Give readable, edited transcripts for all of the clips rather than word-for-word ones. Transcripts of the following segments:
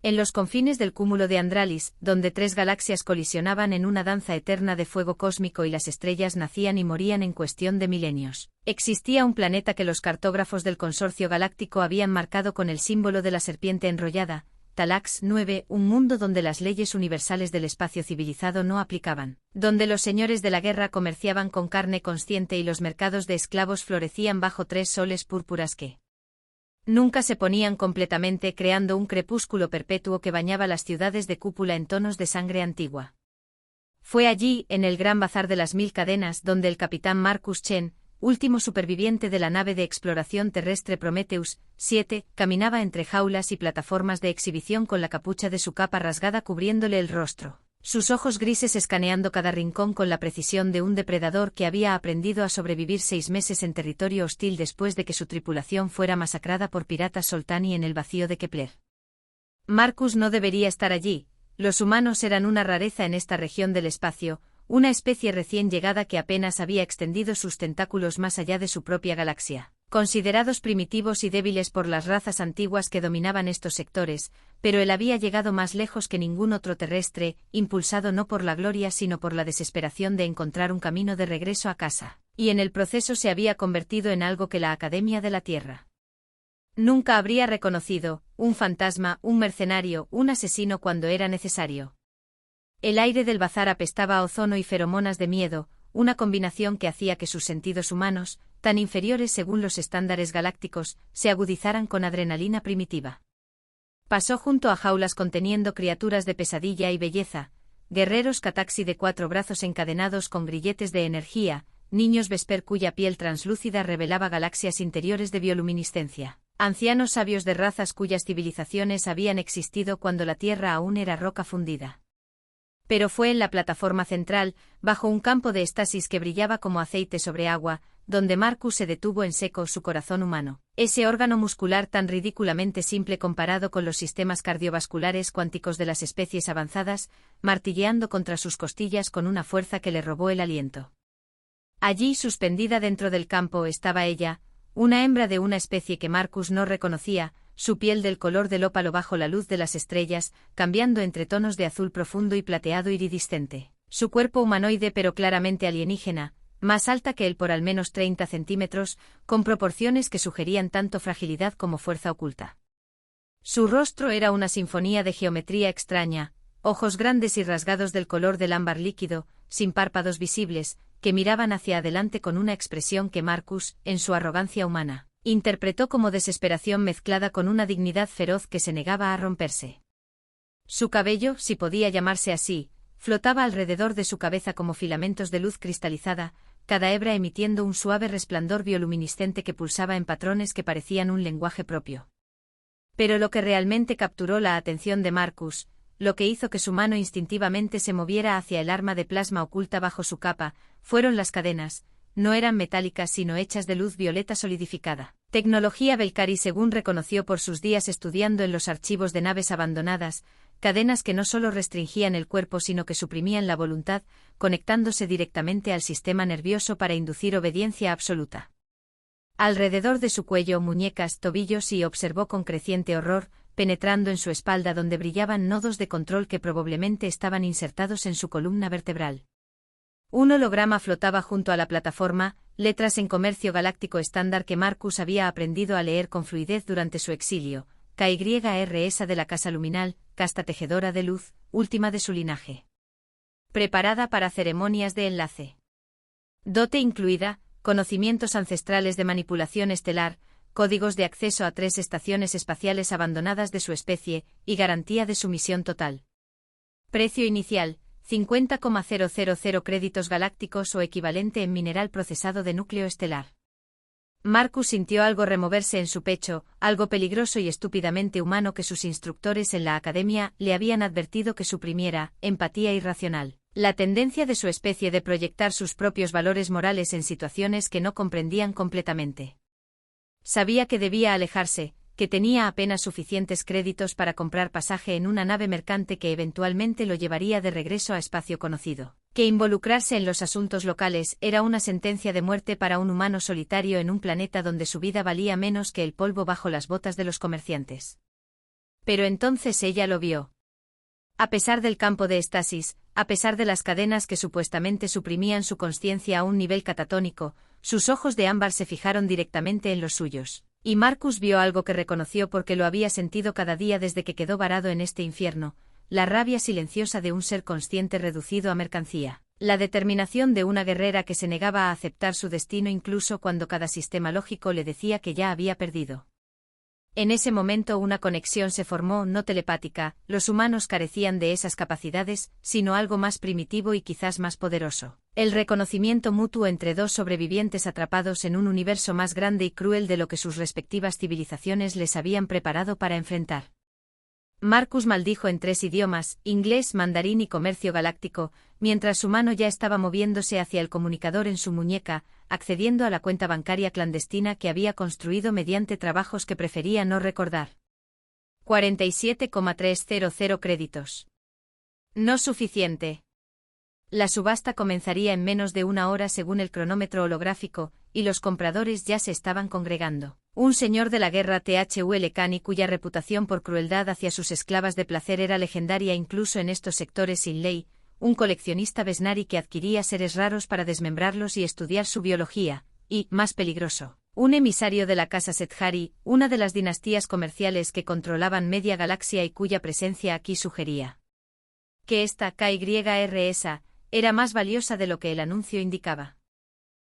En los confines del cúmulo de Andralis, donde tres galaxias colisionaban en una danza eterna de fuego cósmico y las estrellas nacían y morían en cuestión de milenios, existía un planeta que los cartógrafos del Consorcio Galáctico habían marcado con el símbolo de la serpiente enrollada, Talax 9, un mundo donde las leyes universales del espacio civilizado no aplicaban, donde los señores de la guerra comerciaban con carne consciente y los mercados de esclavos florecían bajo tres soles púrpuras que nunca se ponían completamente, creando un crepúsculo perpetuo que bañaba las ciudades de cúpula en tonos de sangre antigua. Fue allí, en el gran bazar de las 1000 cadenas, donde el capitán Marcus Chen, último superviviente de la nave de exploración terrestre Prometheus 7, caminaba entre jaulas y plataformas de exhibición con la capucha de su capa rasgada cubriéndole el rostro, sus ojos grises escaneando cada rincón con la precisión de un depredador que había aprendido a sobrevivir 6 meses en territorio hostil después de que su tripulación fuera masacrada por piratas Soltani en el vacío de Kepler. Marcus no debería estar allí, los humanos eran una rareza en esta región del espacio, una especie recién llegada que apenas había extendido sus tentáculos más allá de su propia galaxia, considerados primitivos y débiles por las razas antiguas que dominaban estos sectores, pero él había llegado más lejos que ningún otro terrestre, impulsado no por la gloria sino por la desesperación de encontrar un camino de regreso a casa, y en el proceso se había convertido en algo que la Academia de la Tierra nunca habría reconocido: un fantasma, un mercenario, un asesino cuando era necesario. El aire del bazar apestaba a ozono y feromonas de miedo, una combinación que hacía que sus sentidos humanos, tan inferiores según los estándares galácticos, se agudizaran con adrenalina primitiva. Pasó junto a jaulas conteniendo criaturas de pesadilla y belleza, guerreros cataxi de 4 brazos encadenados con grilletes de energía, niños vesper cuya piel translúcida revelaba galaxias interiores de bioluminiscencia, ancianos sabios de razas cuyas civilizaciones habían existido cuando la Tierra aún era roca fundida. Pero fue en la plataforma central, bajo un campo de estasis que brillaba como aceite sobre agua, donde Marcus se detuvo en seco su corazón humano, ese órgano muscular tan ridículamente simple comparado con los sistemas cardiovasculares cuánticos de las especies avanzadas, martilleando contra sus costillas con una fuerza que le robó el aliento. Allí, suspendida dentro del campo, estaba ella, una hembra de una especie que Marcus no reconocía, su piel del color del ópalo bajo la luz de las estrellas, cambiando entre tonos de azul profundo y plateado iridiscente. Su cuerpo humanoide pero claramente alienígena, más alta que él por al menos 30 centímetros, con proporciones que sugerían tanto fragilidad como fuerza oculta. Su rostro era una sinfonía de geometría extraña, ojos grandes y rasgados del color del ámbar líquido, sin párpados visibles, que miraban hacia adelante con una expresión que Marcus, en su arrogancia humana, interpretó como desesperación mezclada con una dignidad feroz que se negaba a romperse. Su cabello, si podía llamarse así, flotaba alrededor de su cabeza como filamentos de luz cristalizada, cada hebra emitiendo un suave resplandor bioluminiscente que pulsaba en patrones que parecían un lenguaje propio. Pero lo que realmente capturó la atención de Marcus, lo que hizo que su mano instintivamente se moviera hacia el arma de plasma oculta bajo su capa, fueron las cadenas. No eran metálicas sino hechas de luz violeta solidificada. Tecnología Belcari según reconoció por sus días estudiando en los archivos de naves abandonadas, cadenas que no solo restringían el cuerpo sino que suprimían la voluntad, conectándose directamente al sistema nervioso para inducir obediencia absoluta. Alrededor de su cuello, muñecas, tobillos y observó con creciente horror, penetrando en su espalda donde brillaban nodos de control que probablemente estaban insertados en su columna vertebral. Un holograma flotaba junto a la plataforma, letras en comercio galáctico estándar que Marcus había aprendido a leer con fluidez durante su exilio, KYRS de la Casa Luminal, casta tejedora de luz, última de su linaje. Preparada para ceremonias de enlace. Dote incluida, conocimientos ancestrales de manipulación estelar, códigos de acceso a 3 estaciones espaciales abandonadas de su especie, y garantía de sumisión total. Precio inicial, 50,000 créditos galácticos o equivalente en mineral procesado de núcleo estelar. Marcus sintió algo removerse en su pecho, algo peligroso y estúpidamente humano que sus instructores en la academia le habían advertido que suprimiera: empatía irracional, la tendencia de su especie de proyectar sus propios valores morales en situaciones que no comprendían completamente. Sabía que debía alejarse, que tenía apenas suficientes créditos para comprar pasaje en una nave mercante que eventualmente lo llevaría de regreso a espacio conocido, que involucrarse en los asuntos locales era una sentencia de muerte para un humano solitario en un planeta donde su vida valía menos que el polvo bajo las botas de los comerciantes. Pero entonces ella lo vio. A pesar del campo de estasis, a pesar de las cadenas que supuestamente suprimían su consciencia a un nivel catatónico, sus ojos de ámbar se fijaron directamente en los suyos. Y Marcus vio algo que reconoció porque lo había sentido cada día desde que quedó varado en este infierno, la rabia silenciosa de un ser consciente reducido a mercancía, la determinación de una guerrera que se negaba a aceptar su destino incluso cuando cada sistema lógico le decía que ya había perdido. En ese momento una conexión se formó no telepática, los humanos carecían de esas capacidades, sino algo más primitivo y quizás más poderoso. El reconocimiento mutuo entre dos sobrevivientes atrapados en un universo más grande y cruel de lo que sus respectivas civilizaciones les habían preparado para enfrentar. Marcus maldijo en 3 idiomas, inglés, mandarín y comercio galáctico, mientras su mano ya estaba moviéndose hacia el comunicador en su muñeca, accediendo a la cuenta bancaria clandestina que había construido mediante trabajos que prefería no recordar. 47,300 créditos. No suficiente. La subasta comenzaría en menos de 1 hora según el cronómetro holográfico, y los compradores ya se estaban congregando. Un señor de la guerra THUL Cani cuya reputación por crueldad hacia sus esclavas de placer era legendaria incluso en estos sectores sin ley, un coleccionista Vesnari que adquiría seres raros para desmembrarlos y estudiar su biología, y, más peligroso, un emisario de la casa Sethari, una de las dinastías comerciales que controlaban media galaxia y cuya presencia aquí sugería que esta KYRS era más valiosa de lo que el anuncio indicaba.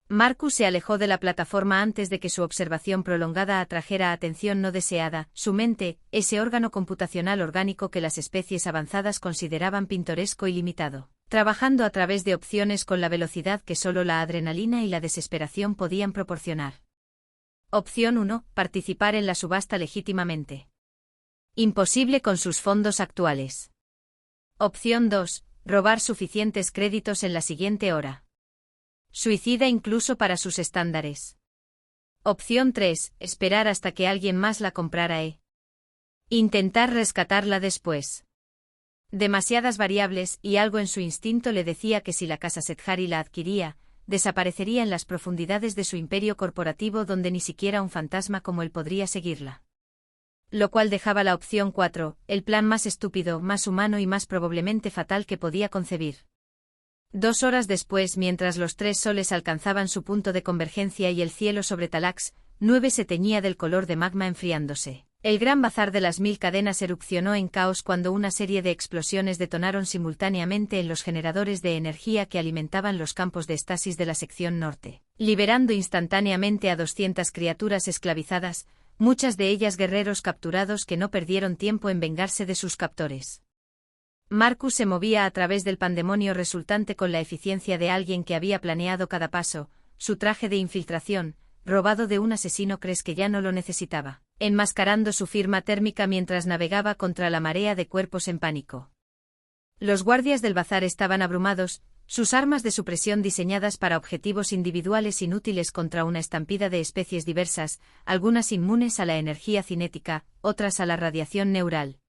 Marcus se alejó de la plataforma antes de que su observación prolongada atrajera atención no deseada. Su mente, ese órgano computacional orgánico que las especies avanzadas consideraban pintoresco y limitado, trabajando a través de opciones con la velocidad que solo la adrenalina y la desesperación podían proporcionar. Opción 1. Participar en la subasta legítimamente. Imposible con sus fondos actuales. Opción 2. Robar suficientes créditos en la siguiente hora. Suicida incluso para sus estándares. Opción 3. Esperar hasta que alguien más la comprara intentar rescatarla después. Demasiadas variables y algo en su instinto le decía que si la casa Sethari la adquiría, desaparecería en las profundidades de su imperio corporativo donde ni siquiera un fantasma como él podría seguirla. Lo cual dejaba la opción 4, el plan más estúpido, más humano y más probablemente fatal que podía concebir. 2 horas después, mientras los 3 soles alcanzaban su punto de convergencia y el cielo sobre Talax 9 se teñía del color de magma enfriándose, el gran bazar de las 1000 cadenas erupcionó en caos cuando una serie de explosiones detonaron simultáneamente en los generadores de energía que alimentaban los campos de estasis de la sección norte, liberando instantáneamente a 200 criaturas esclavizadas, muchas de ellas guerreros capturados que no perdieron tiempo en vengarse de sus captores. Marcus se movía a través del pandemonio resultante con la eficiencia de alguien que había planeado cada paso, su traje de infiltración, robado de un asesino crees que ya no lo necesitaba, enmascarando su firma térmica mientras navegaba contra la marea de cuerpos en pánico. Los guardias del bazar estaban abrumados, sus armas de supresión diseñadas para objetivos individuales inútiles contra una estampida de especies diversas, algunas inmunes a la energía cinética, otras a la radiación neural.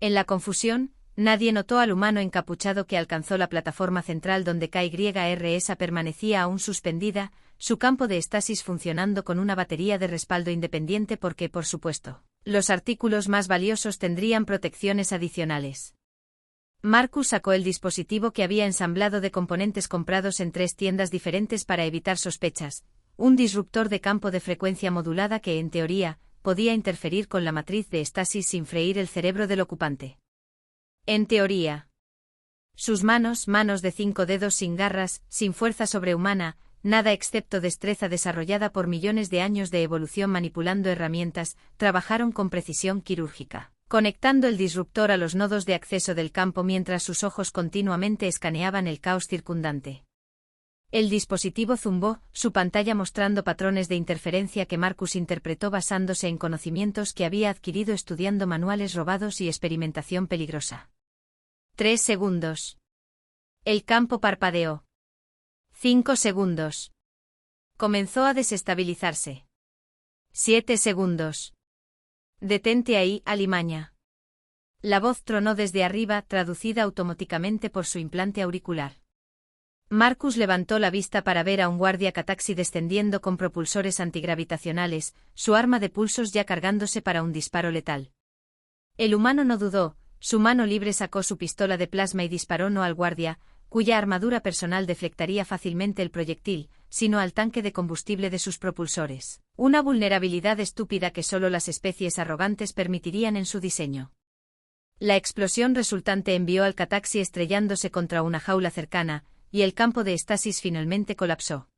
En la confusión, nadie notó al humano encapuchado que alcanzó la plataforma central donde KYRS permanecía aún suspendida, su campo de estasis funcionando con una batería de respaldo independiente porque, por supuesto, los artículos más valiosos tendrían protecciones adicionales. Marcus sacó el dispositivo que había ensamblado de componentes comprados en 3 tiendas diferentes para evitar sospechas, un disruptor de campo de frecuencia modulada que, en teoría, podía interferir con la matriz de estasis sin freír el cerebro del ocupante. En teoría. Sus manos de 5 dedos sin garras, sin fuerza sobrehumana, nada excepto destreza desarrollada por millones de años de evolución manipulando herramientas, trabajaron con precisión quirúrgica, conectando el disruptor a los nodos de acceso del campo mientras sus ojos continuamente escaneaban el caos circundante. El dispositivo zumbó, su pantalla mostrando patrones de interferencia que Marcus interpretó basándose en conocimientos que había adquirido estudiando manuales robados y experimentación peligrosa. 3 segundos. El campo parpadeó. 5 segundos. Comenzó a desestabilizarse. 7 segundos. Detente ahí, alimaña. La voz tronó desde arriba, traducida automáticamente por su implante auricular. Marcus levantó la vista para ver a un guardia cataxi descendiendo con propulsores antigravitacionales, su arma de pulsos ya cargándose para un disparo letal. El humano no dudó, su mano libre sacó su pistola de plasma y disparó no al guardia, cuya armadura personal deflectaría fácilmente el proyectil, sino al tanque de combustible de sus propulsores. Una vulnerabilidad estúpida que solo las especies arrogantes permitirían en su diseño. La explosión resultante envió al Cataxi estrellándose contra una jaula cercana, y el campo de estasis finalmente colapsó.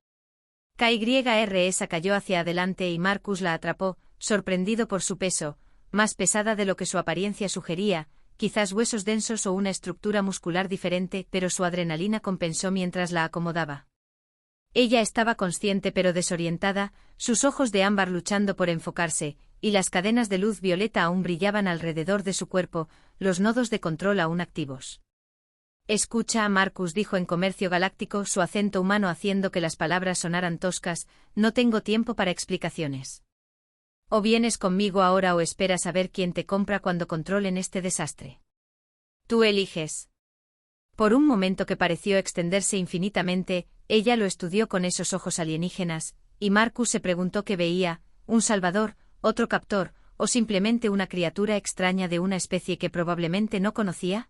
KYRS cayó hacia adelante y Marcus la atrapó, sorprendido por su peso, más pesada de lo que su apariencia sugería, quizás huesos densos o una estructura muscular diferente, pero su adrenalina compensó mientras la acomodaba. Ella estaba consciente pero desorientada, sus ojos de ámbar luchando por enfocarse, y las cadenas de luz violeta aún brillaban alrededor de su cuerpo, los nodos de control aún activos. Escucha, Marcus dijo en Comercio Galáctico, su acento humano haciendo que las palabras sonaran toscas, no tengo tiempo para explicaciones. O vienes conmigo ahora o esperas a ver quién te compra cuando controlen este desastre. Tú eliges. Por un momento que pareció extenderse infinitamente, ella lo estudió con esos ojos alienígenas, y Marcus se preguntó qué veía, un salvador, otro captor, o simplemente una criatura extraña de una especie que probablemente no conocía.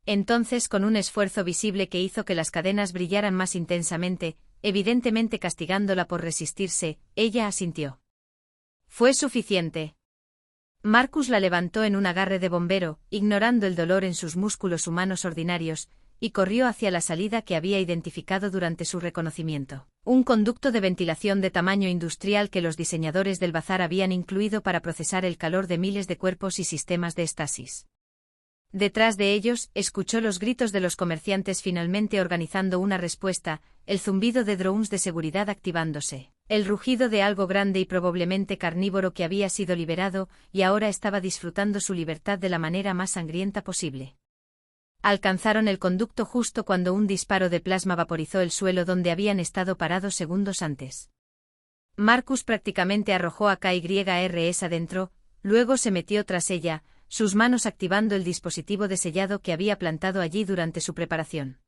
Entonces, con un esfuerzo visible que hizo que las cadenas brillaran más intensamente, evidentemente castigándola por resistirse, ella asintió. Fue suficiente. Marcus la levantó en un agarre de bombero, ignorando el dolor en sus músculos humanos ordinarios, y corrió hacia la salida que había identificado durante su reconocimiento. Un conducto de ventilación de tamaño industrial que los diseñadores del bazar habían incluido para procesar el calor de miles de cuerpos y sistemas de estasis. Detrás de ellos, escuchó los gritos de los comerciantes finalmente organizando una respuesta, el zumbido de drones de seguridad activándose, el rugido de algo grande y probablemente carnívoro que había sido liberado y ahora estaba disfrutando su libertad de la manera más sangrienta posible. Alcanzaron el conducto justo cuando un disparo de plasma vaporizó el suelo donde habían estado parados segundos antes. Marcus prácticamente arrojó a KYRS adentro, luego se metió tras ella, sus manos activando el dispositivo de sellado que había plantado allí durante su preparación.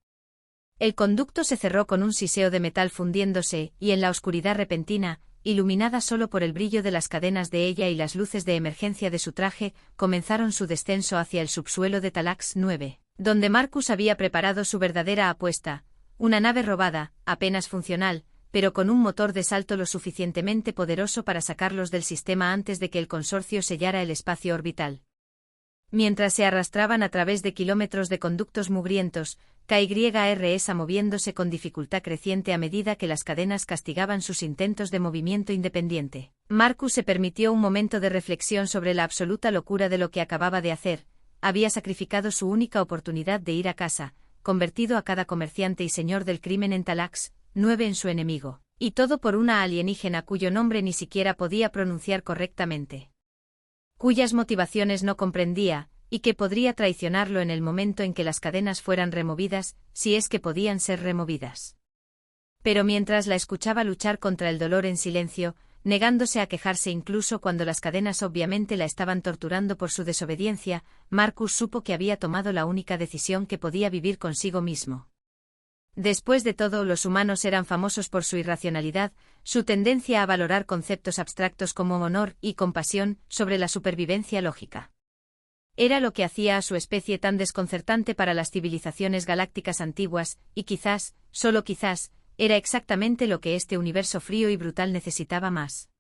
El conducto se cerró con un siseo de metal fundiéndose, y en la oscuridad repentina, iluminada solo por el brillo de las cadenas de ella y las luces de emergencia de su traje, comenzaron su descenso hacia el subsuelo de Talax 9, donde Marcus había preparado su verdadera apuesta, una nave robada, apenas funcional, pero con un motor de salto lo suficientemente poderoso para sacarlos del sistema antes de que el consorcio sellara el espacio orbital. Mientras se arrastraban a través de kilómetros de conductos mugrientos, KYRS moviéndose con dificultad creciente a medida que las cadenas castigaban sus intentos de movimiento independiente. Marcus se permitió un momento de reflexión sobre la absoluta locura de lo que acababa de hacer. Había sacrificado su única oportunidad de ir a casa, convertido a cada comerciante y señor del crimen en Talax 9 en su enemigo, y todo por una alienígena cuyo nombre ni siquiera podía pronunciar correctamente, cuyas motivaciones no comprendía, y que podría traicionarlo en el momento en que las cadenas fueran removidas, si es que podían ser removidas. Pero mientras la escuchaba luchar contra el dolor en silencio, negándose a quejarse incluso cuando las cadenas obviamente la estaban torturando por su desobediencia, Marcus supo que había tomado la única decisión que podía vivir consigo mismo. Después de todo, los humanos eran famosos por su irracionalidad, su tendencia a valorar conceptos abstractos como honor y compasión sobre la supervivencia lógica. Era lo que hacía a su especie tan desconcertante para las civilizaciones galácticas antiguas, y quizás, solo quizás, era exactamente lo que este universo frío y brutal necesitaba más.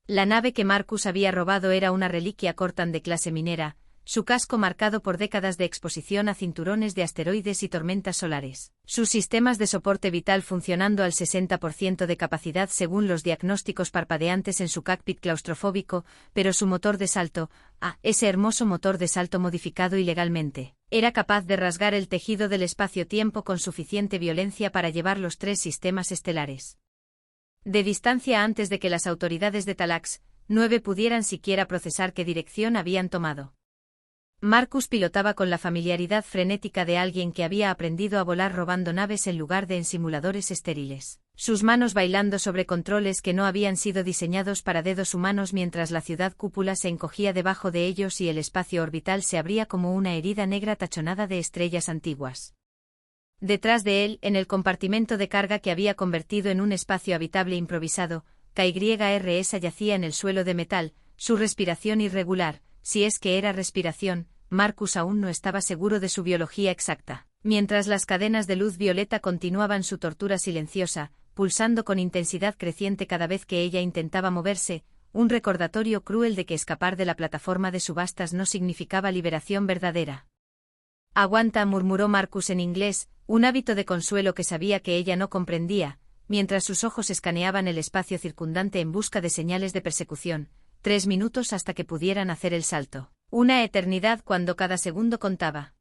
La nave que Marcus había robado era una reliquia Cortan de clase minera, su casco marcado por décadas de exposición a cinturones de asteroides y tormentas solares, sus sistemas de soporte vital funcionando al 60% de capacidad según los diagnósticos parpadeantes en su cockpit claustrofóbico, pero su motor de salto, ese hermoso motor de salto modificado ilegalmente, era capaz de rasgar el tejido del espacio-tiempo con suficiente violencia para llevar los 3 sistemas estelares de distancia antes de que las autoridades de Talax 9 pudieran siquiera procesar qué dirección habían tomado. Marcus pilotaba con la familiaridad frenética de alguien que había aprendido a volar robando naves en lugar de en simuladores estériles, sus manos bailando sobre controles que no habían sido diseñados para dedos humanos mientras la ciudad cúpula se encogía debajo de ellos y el espacio orbital se abría como una herida negra tachonada de estrellas antiguas. Detrás de él, en el compartimento de carga que había convertido en un espacio habitable improvisado, KYRS yacía en el suelo de metal, su respiración irregular, si es que era respiración, Marcus aún no estaba seguro de su biología exacta. Mientras las cadenas de luz violeta continuaban su tortura silenciosa, pulsando con intensidad creciente cada vez que ella intentaba moverse, un recordatorio cruel de que escapar de la plataforma de subastas no significaba liberación verdadera. Aguanta, murmuró Marcus en inglés, un hábito de consuelo que sabía que ella no comprendía, mientras sus ojos escaneaban el espacio circundante en busca de señales de persecución. 3 minutos hasta que pudieran hacer el salto. Una eternidad cuando cada segundo contaba.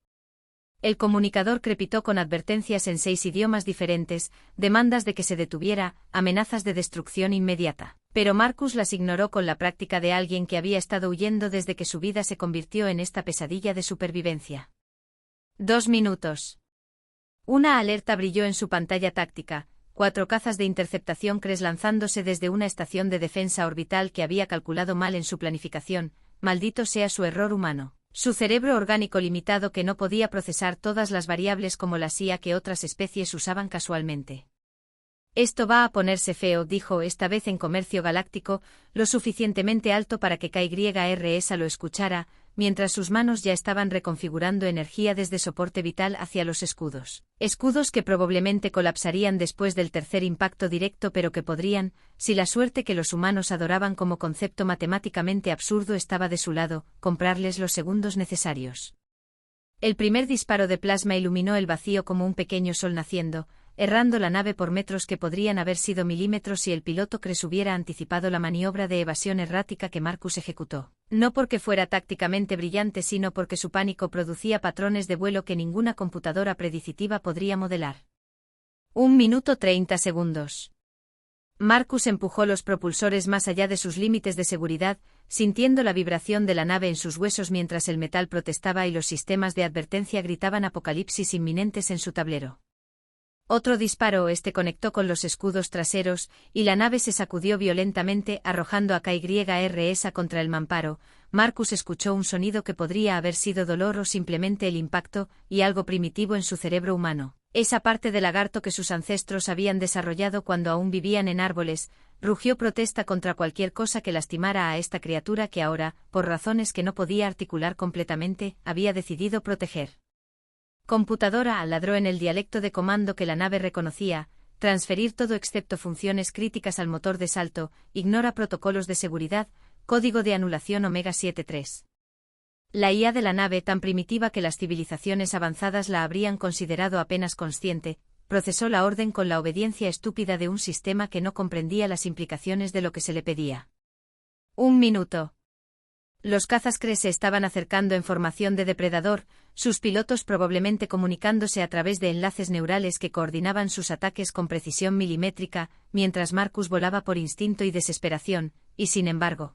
El comunicador crepitó con advertencias en 6 idiomas diferentes, demandas de que se detuviera, amenazas de destrucción inmediata. Pero Marcus las ignoró con la práctica de alguien que había estado huyendo desde que su vida se convirtió en esta pesadilla de supervivencia. 2 minutos. Una alerta brilló en su pantalla táctica. 4 cazas de interceptación CRES lanzándose desde una estación de defensa orbital que había calculado mal en su planificación. Maldito sea su error humano. Su cerebro orgánico limitado que no podía procesar todas las variables como la IA que otras especies usaban casualmente. Esto va a ponerse feo, dijo esta vez en comercio galáctico, lo suficientemente alto para que KYRS lo escuchara, mientras sus manos ya estaban reconfigurando energía desde soporte vital hacia los escudos. Escudos que probablemente colapsarían después del tercer impacto directo pero que podrían, si la suerte que los humanos adoraban como concepto matemáticamente absurdo estaba de su lado, comprarles los segundos necesarios. El primer disparo de plasma iluminó el vacío como un pequeño sol naciendo, errando la nave por metros que podrían haber sido milímetros si el piloto CRES hubiera anticipado la maniobra de evasión errática que Marcus ejecutó. No porque fuera tácticamente brillante, sino porque su pánico producía patrones de vuelo que ninguna computadora predictiva podría modelar. 1 minuto 30 segundos. Marcus empujó los propulsores más allá de sus límites de seguridad, sintiendo la vibración de la nave en sus huesos mientras el metal protestaba y los sistemas de advertencia gritaban apocalipsis inminentes en su tablero. Otro disparo conectó con los escudos traseros, y la nave se sacudió violentamente arrojando a KYRS contra el mamparo. Marcus escuchó un sonido que podría haber sido dolor o simplemente el impacto, y algo primitivo en su cerebro humano. Esa parte del lagarto que sus ancestros habían desarrollado cuando aún vivían en árboles, rugió protesta contra cualquier cosa que lastimara a esta criatura que ahora, por razones que no podía articular completamente, había decidido proteger. Computadora, ladró en el dialecto de comando que la nave reconocía, transferir todo excepto funciones críticas al motor de salto, ignora protocolos de seguridad, código de anulación Omega 73. La IA de la nave, tan primitiva que las civilizaciones avanzadas la habrían considerado apenas consciente, procesó la orden con la obediencia estúpida de un sistema que no comprendía las implicaciones de lo que se le pedía. 1 minuto. Los cazas CRES se estaban acercando en formación de depredador, sus pilotos probablemente comunicándose a través de enlaces neurales que coordinaban sus ataques con precisión milimétrica, mientras Marcus volaba por instinto y desesperación, y sin embargo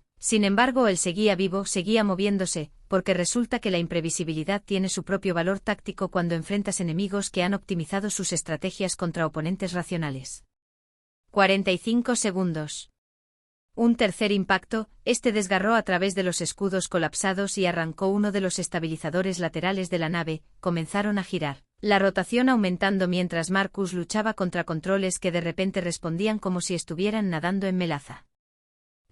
él seguía vivo, seguía moviéndose, porque resulta que la imprevisibilidad tiene su propio valor táctico cuando enfrentas enemigos que han optimizado sus estrategias contra oponentes racionales. 45 segundos. Un tercer impacto, desgarró a través de los escudos colapsados y arrancó uno de los estabilizadores laterales de la nave, comenzaron a girar, la rotación aumentando mientras Marcus luchaba contra controles que de repente respondían como si estuvieran nadando en melaza.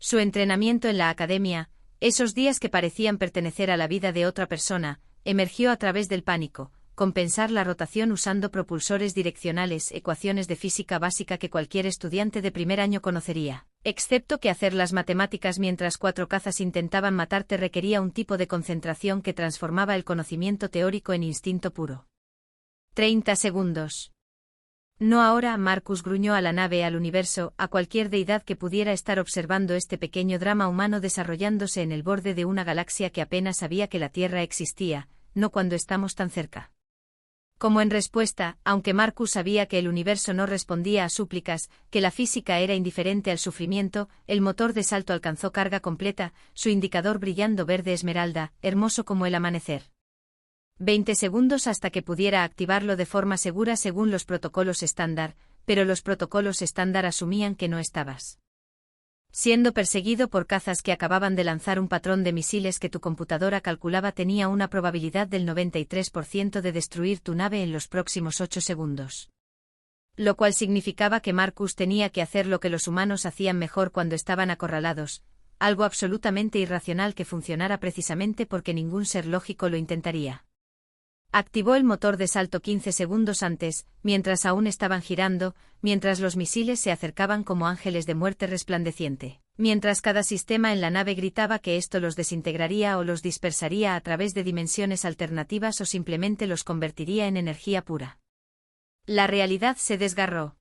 Su entrenamiento en la academia, esos días que parecían pertenecer a la vida de otra persona, emergió a través del pánico, compensar la rotación usando propulsores direccionales, ecuaciones de física básica que cualquier estudiante de primer año conocería. Excepto que hacer las matemáticas mientras 4 cazas intentaban matarte requería un tipo de concentración que transformaba el conocimiento teórico en instinto puro. 30 segundos. No ahora, Marcus gruñó a la nave, al universo, a cualquier deidad que pudiera estar observando este pequeño drama humano desarrollándose en el borde de una galaxia que apenas sabía que la Tierra existía, no cuando estamos tan cerca. Como en respuesta, aunque Marcus sabía que el universo no respondía a súplicas, que la física era indiferente al sufrimiento, el motor de salto alcanzó carga completa, su indicador brillando verde esmeralda, hermoso como el amanecer. 20 segundos hasta que pudiera activarlo de forma segura según los protocolos estándar, pero los protocolos estándar asumían que no estabas siendo perseguido por cazas que acababan de lanzar un patrón de misiles que tu computadora calculaba tenía una probabilidad del 93% de destruir tu nave en los próximos 8 segundos. Lo cual significaba que Marcus tenía que hacer lo que los humanos hacían mejor cuando estaban acorralados, algo absolutamente irracional que funcionara precisamente porque ningún ser lógico lo intentaría. Activó el motor de salto 15 segundos antes, mientras aún estaban girando, mientras los misiles se acercaban como ángeles de muerte resplandeciente, mientras cada sistema en la nave gritaba que esto los desintegraría o los dispersaría a través de dimensiones alternativas o simplemente los convertiría en energía pura. La realidad se desgarró.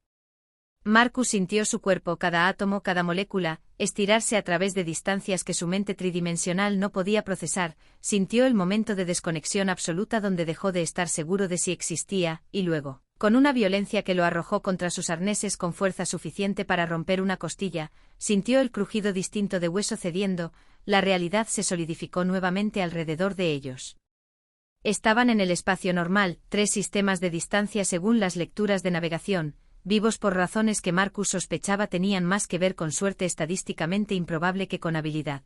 Marcus sintió su cuerpo, cada átomo, cada molécula, estirarse a través de distancias que su mente tridimensional no podía procesar, sintió el momento de desconexión absoluta donde dejó de estar seguro de si existía, y luego, con una violencia que lo arrojó contra sus arneses con fuerza suficiente para romper una costilla, sintió el crujido distinto de hueso cediendo, la realidad se solidificó nuevamente alrededor de ellos. Estaban en el espacio normal, 3 sistemas de distancia según las lecturas de navegación, vivos por razones que Marcus sospechaba tenían más que ver con suerte estadísticamente improbable que con habilidad.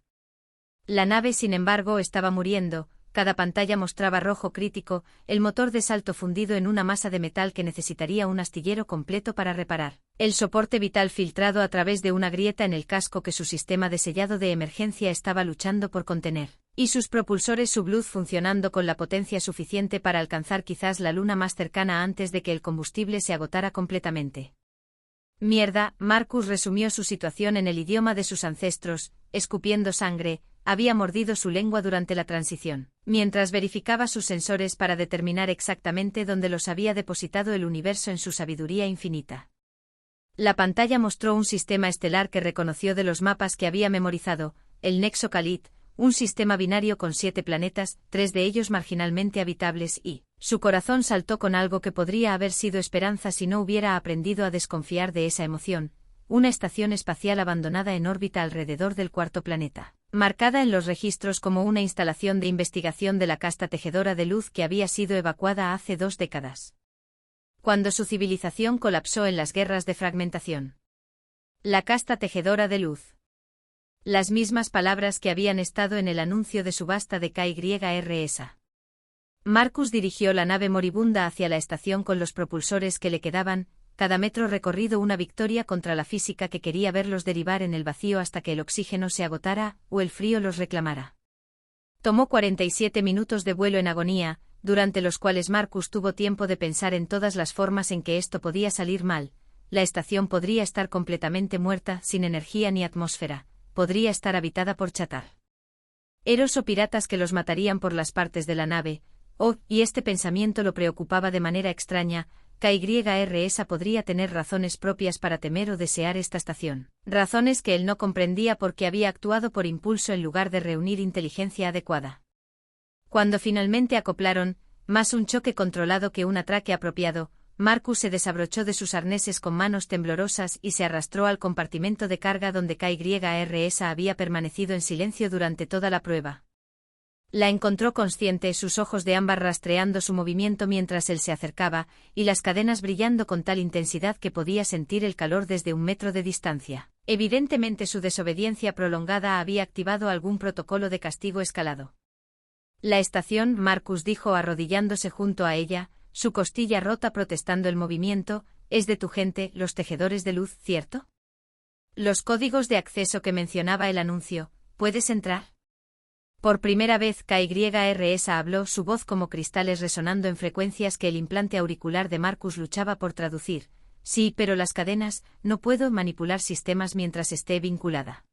La nave, sin embargo, estaba muriendo, cada pantalla mostraba rojo crítico, el motor de salto fundido en una masa de metal que necesitaría un astillero completo para reparar, el soporte vital filtrado a través de una grieta en el casco que su sistema de sellado de emergencia estaba luchando por contener, y sus propulsores subluz funcionando con la potencia suficiente para alcanzar quizás la luna más cercana antes de que el combustible se agotara completamente. Mierda, Marcus resumió su situación en el idioma de sus ancestros, escupiendo sangre, había mordido su lengua durante la transición, mientras verificaba sus sensores para determinar exactamente dónde los había depositado el universo en su sabiduría infinita. La pantalla mostró un sistema estelar que reconoció de los mapas que había memorizado, el Nexo Calit, un sistema binario con 7 planetas, 3 de ellos marginalmente habitables y, su corazón saltó con algo que podría haber sido esperanza si no hubiera aprendido a desconfiar de esa emoción, una estación espacial abandonada en órbita alrededor del 4º planeta, marcada en los registros como una instalación de investigación de la casta tejedora de luz que había sido evacuada hace 2 décadas. Cuando su civilización colapsó en las guerras de fragmentación. La casta tejedora de luz. Las mismas palabras que habían estado en el anuncio de subasta de KYRS. Marcus dirigió la nave moribunda hacia la estación con los propulsores que le quedaban, cada metro recorrido una victoria contra la física que quería verlos derivar en el vacío hasta que el oxígeno se agotara, o el frío los reclamara. Tomó 47 minutos de vuelo en agonía, durante los cuales Marcus tuvo tiempo de pensar en todas las formas en que esto podía salir mal. La estación podría estar completamente muerta, sin energía ni atmósfera. Podría estar habitada por chatar. Eros o piratas que los matarían por las partes de la nave, y este pensamiento lo preocupaba de manera extraña, KYRS podría tener razones propias para temer o desear esta estación, razones que él no comprendía porque había actuado por impulso en lugar de reunir inteligencia adecuada. Cuando finalmente acoplaron, más un choque controlado que un atraque apropiado, Marcus se desabrochó de sus arneses con manos temblorosas y se arrastró al compartimento de carga donde KYRS había permanecido en silencio durante toda la prueba. La encontró consciente, sus ojos de ámbar rastreando su movimiento mientras él se acercaba, y las cadenas brillando con tal intensidad que podía sentir el calor desde 1 metro de distancia. Evidentemente su desobediencia prolongada había activado algún protocolo de castigo escalado. La estación, Marcus dijo arrodillándose junto a ella, su costilla rota protestando el movimiento, es de tu gente, los tejedores de luz, ¿cierto? Los códigos de acceso que mencionaba el anuncio, ¿puedes entrar? Por primera vez KYRS habló, su voz como cristales resonando en frecuencias que el implante auricular de Marcus luchaba por traducir. Sí, pero las cadenas, no puedo manipular sistemas mientras esté vinculada.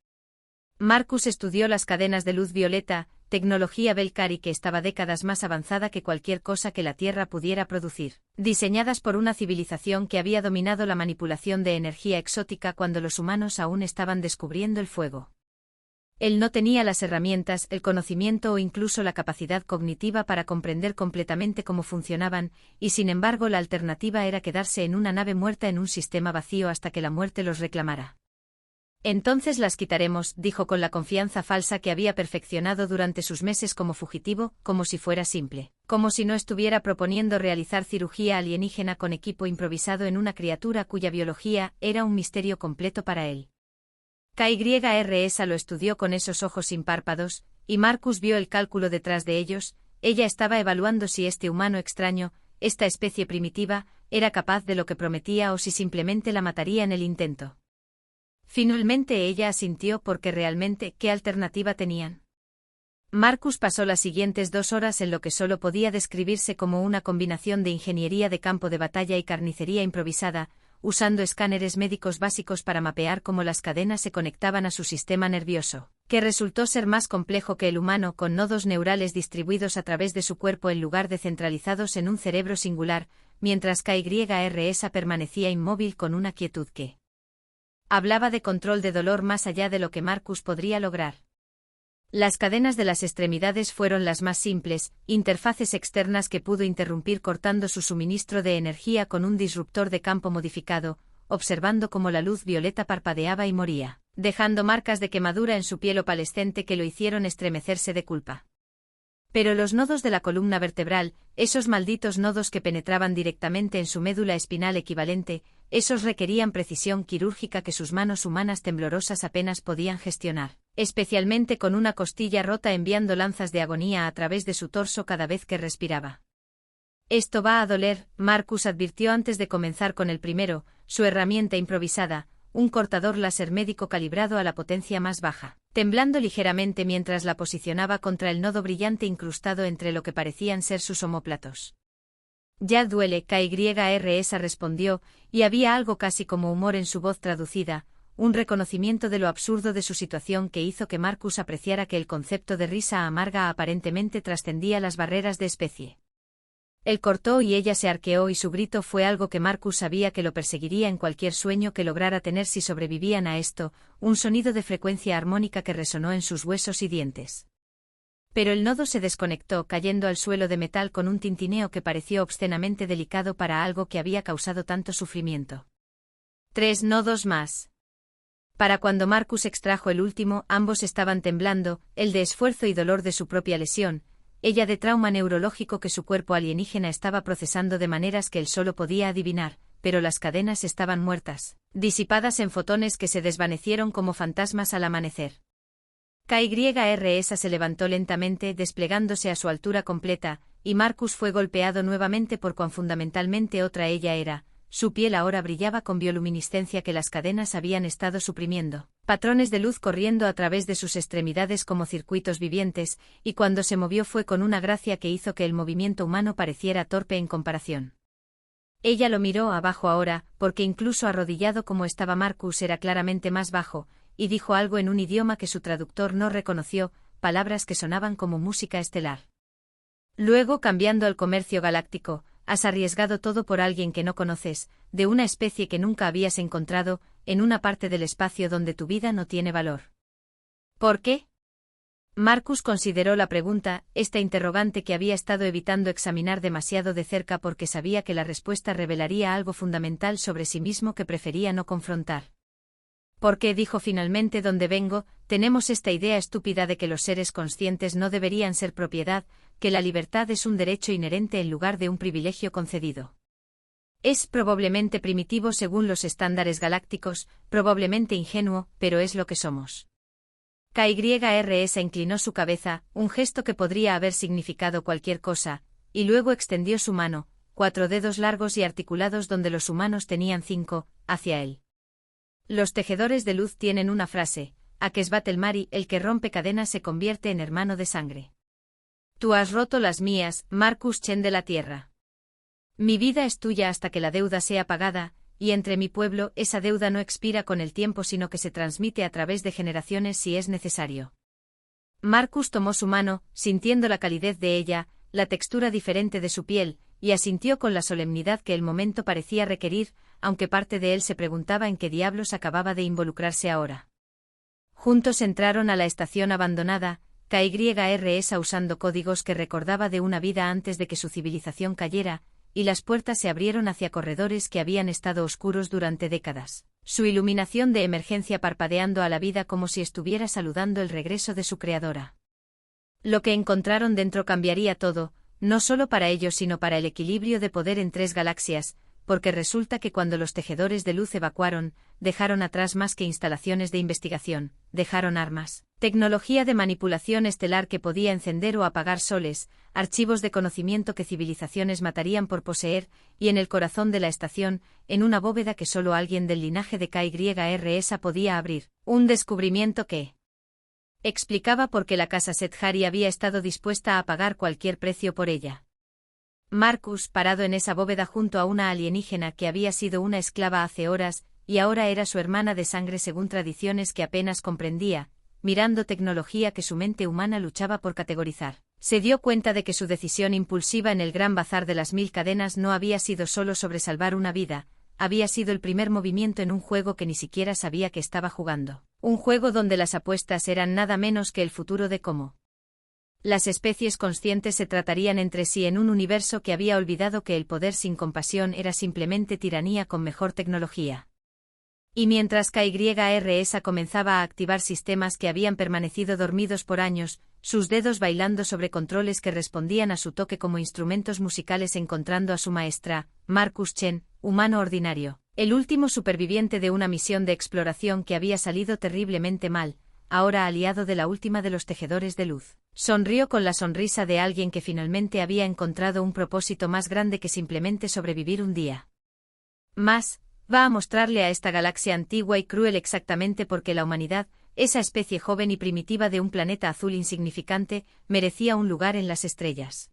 Marcus estudió las cadenas de luz violeta, tecnología Belcari que estaba décadas más avanzada que cualquier cosa que la Tierra pudiera producir, diseñadas por una civilización que había dominado la manipulación de energía exótica cuando los humanos aún estaban descubriendo el fuego. Él no tenía las herramientas, el conocimiento o incluso la capacidad cognitiva para comprender completamente cómo funcionaban, y sin embargo la alternativa era quedarse en una nave muerta en un sistema vacío hasta que la muerte los reclamara. Entonces las quitaremos, dijo con la confianza falsa que había perfeccionado durante sus meses como fugitivo, como si fuera simple, como si no estuviera proponiendo realizar cirugía alienígena con equipo improvisado en una criatura cuya biología era un misterio completo para él. KYRS lo estudió con esos ojos sin párpados, y Marcus vio el cálculo detrás de ellos. Ella estaba evaluando si este humano extraño, esta especie primitiva, era capaz de lo que prometía o si simplemente la mataría en el intento. Finalmente ella asintió porque realmente, ¿qué alternativa tenían? Marcus pasó las siguientes 2 horas en lo que solo podía describirse como una combinación de ingeniería de campo de batalla y carnicería improvisada, usando escáneres médicos básicos para mapear cómo las cadenas se conectaban a su sistema nervioso, que resultó ser más complejo que el humano, con nodos neurales distribuidos a través de su cuerpo en lugar de centralizados en un cerebro singular, mientras KYRS permanecía inmóvil con una quietud que hablaba de control de dolor más allá de lo que Marcus podría lograr. Las cadenas de las extremidades fueron las más simples, interfaces externas que pudo interrumpir cortando su suministro de energía con un disruptor de campo modificado, observando cómo la luz violeta parpadeaba y moría, dejando marcas de quemadura en su piel opalescente que lo hicieron estremecerse de culpa. Pero los nodos de la columna vertebral, esos malditos nodos que penetraban directamente en su médula espinal equivalente, esos requerían precisión quirúrgica que sus manos humanas temblorosas apenas podían gestionar, especialmente con una costilla rota enviando lanzas de agonía a través de su torso cada vez que respiraba. Esto va a doler, Marcus advirtió antes de comenzar con el primero, su herramienta improvisada, un cortador láser médico calibrado a la potencia más baja, temblando ligeramente mientras la posicionaba contra el nodo brillante incrustado entre lo que parecían ser sus omóplatos. Ya duele, KYRS respondió, y había algo casi como humor en su voz traducida, un reconocimiento de lo absurdo de su situación que hizo que Marcus apreciara que el concepto de risa amarga aparentemente trascendía las barreras de especie. Él cortó y ella se arqueó y su grito fue algo que Marcus sabía que lo perseguiría en cualquier sueño que lograra tener si sobrevivían a esto, un sonido de frecuencia armónica que resonó en sus huesos y dientes. Pero el nodo se desconectó cayendo al suelo de metal con un tintineo que pareció obscenamente delicado para algo que había causado tanto sufrimiento. 3 nodos más. Para cuando Marcus extrajo el último, ambos estaban temblando, él de esfuerzo y dolor de su propia lesión, ella de trauma neurológico que su cuerpo alienígena estaba procesando de maneras que él solo podía adivinar, pero las cadenas estaban muertas, disipadas en fotones que se desvanecieron como fantasmas al amanecer. KYRS se levantó lentamente desplegándose a su altura completa, y Marcus fue golpeado nuevamente por cuán fundamentalmente otra ella era. Su piel ahora brillaba con bioluminiscencia que las cadenas habían estado suprimiendo, patrones de luz corriendo a través de sus extremidades como circuitos vivientes, y cuando se movió fue con una gracia que hizo que el movimiento humano pareciera torpe en comparación. Ella lo miró abajo ahora, porque incluso arrodillado como estaba Marcus era claramente más bajo, y dijo algo en un idioma que su traductor no reconoció, palabras que sonaban como música estelar. Luego, cambiando al comercio galáctico, has arriesgado todo por alguien que no conoces, de una especie que nunca habías encontrado, en una parte del espacio donde tu vida no tiene valor. ¿Por qué? Marcus consideró la pregunta, esta interrogante que había estado evitando examinar demasiado de cerca porque sabía que la respuesta revelaría algo fundamental sobre sí mismo que prefería no confrontar. Porque dijo finalmente donde vengo, tenemos esta idea estúpida de que los seres conscientes no deberían ser propiedad, que la libertad es un derecho inherente en lugar de un privilegio concedido. Es probablemente primitivo según los estándares galácticos, probablemente ingenuo, pero es lo que somos. KYRS inclinó su cabeza, un gesto que podría haber significado cualquier cosa, y luego extendió su mano, 4 dedos largos y articulados donde los humanos tenían 5, hacia él. Los tejedores de luz tienen una frase, Akesbat el Mari, el que rompe cadenas se convierte en hermano de sangre. Tú has roto las mías, Marcus Chen de la Tierra. Mi vida es tuya hasta que la deuda sea pagada, y entre mi pueblo esa deuda no expira con el tiempo sino que se transmite a través de generaciones si es necesario. Marcus tomó su mano, sintiendo la calidez de ella, la textura diferente de su piel, y asintió con la solemnidad que el momento parecía requerir, aunque parte de él se preguntaba en qué diablos acababa de involucrarse ahora. Juntos entraron a la estación abandonada, KYRS usando códigos que recordaba de una vida antes de que su civilización cayera, y las puertas se abrieron hacia corredores que habían estado oscuros durante décadas, su iluminación de emergencia parpadeando a la vida como si estuviera saludando el regreso de su creadora. Lo que encontraron dentro cambiaría todo, no solo para ellos sino para el equilibrio de poder en 3 galaxias, porque resulta que cuando los tejedores de luz evacuaron, dejaron atrás más que instalaciones de investigación, dejaron armas, tecnología de manipulación estelar que podía encender o apagar soles, archivos de conocimiento que civilizaciones matarían por poseer, y en el corazón de la estación, en una bóveda que solo alguien del linaje de KYRS podía abrir, un descubrimiento que explicaba por qué la casa Sethari había estado dispuesta a pagar cualquier precio por ella. Marcus, parado en esa bóveda junto a una alienígena que había sido una esclava hace horas, y ahora era su hermana de sangre según tradiciones que apenas comprendía, mirando tecnología que su mente humana luchaba por categorizar, se dio cuenta de que su decisión impulsiva en el gran bazar de las 1000 cadenas no había sido solo sobre salvar una vida, había sido el primer movimiento en un juego que ni siquiera sabía que estaba jugando, un juego donde las apuestas eran nada menos que el futuro de cómo las especies conscientes se tratarían entre sí en un universo que había olvidado que el poder sin compasión era simplemente tiranía con mejor tecnología. Y mientras KYRS comenzaba a activar sistemas que habían permanecido dormidos por años, sus dedos bailando sobre controles que respondían a su toque como instrumentos musicales encontrando a su maestra, Marcus Chen, humano ordinario, el último superviviente de una misión de exploración que había salido terriblemente mal, ahora aliado de la última de los tejedores de luz. Sonrió con la sonrisa de alguien que finalmente había encontrado un propósito más grande que simplemente sobrevivir un día más. Va a mostrarle a esta galaxia antigua y cruel exactamente porque la humanidad, esa especie joven y primitiva de un planeta azul insignificante, merecía un lugar en las estrellas.